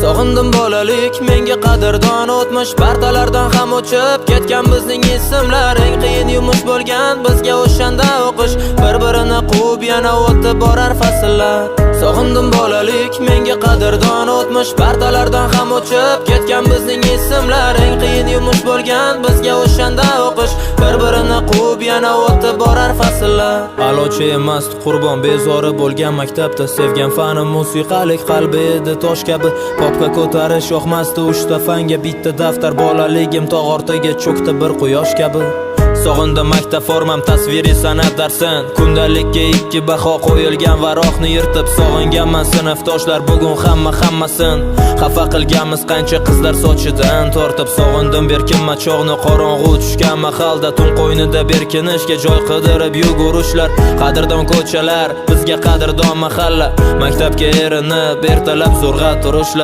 Sog'indim bolalik, menga qadrdon o'tmish partalardan ham o'chib ketgan bizning ismlar. Eng qiyin yumush bo'lgan bizga o'shanda o'qish, bir-birini quvib yana o'tib borar fasllar. Sog'indim bolalik, menga qadrdon o'tmish partalardan ham o'chib ketgan bizning ismlar. Eng qiyin yumush bo'lgan bizga o'shanda o'qish, bir-birini quvib yana o'tib borar fasllar. Alochi emas qurbon bezori bo'lgan maktabda, sevgan fanim musiqalik, qalbi edi tosh kabi. Popga ko'tarish yoqmasdi uchta fanga, bitta daftar bolaligim tog' ortiga cho'kdi bir quyosh kabi. Sog'indim maktab formam, tasviriy san'at darsin. Kundalikka 2 baho qo'yilgan varoqni yirtib sog'inganman sinfdoshlar bugun hammasin. Xafa qilganmiz qancha qizlar sochidan tortib. Sog'indim berkinma chog'ni, qorong'u tushgan mahalda tun qo'ynida berkinishga joy qidirib yugurishlar. Qadrdon ko'chalar bizga qadrdon mahalla, maktabga erinib ertalab zo'rg'a turishlar.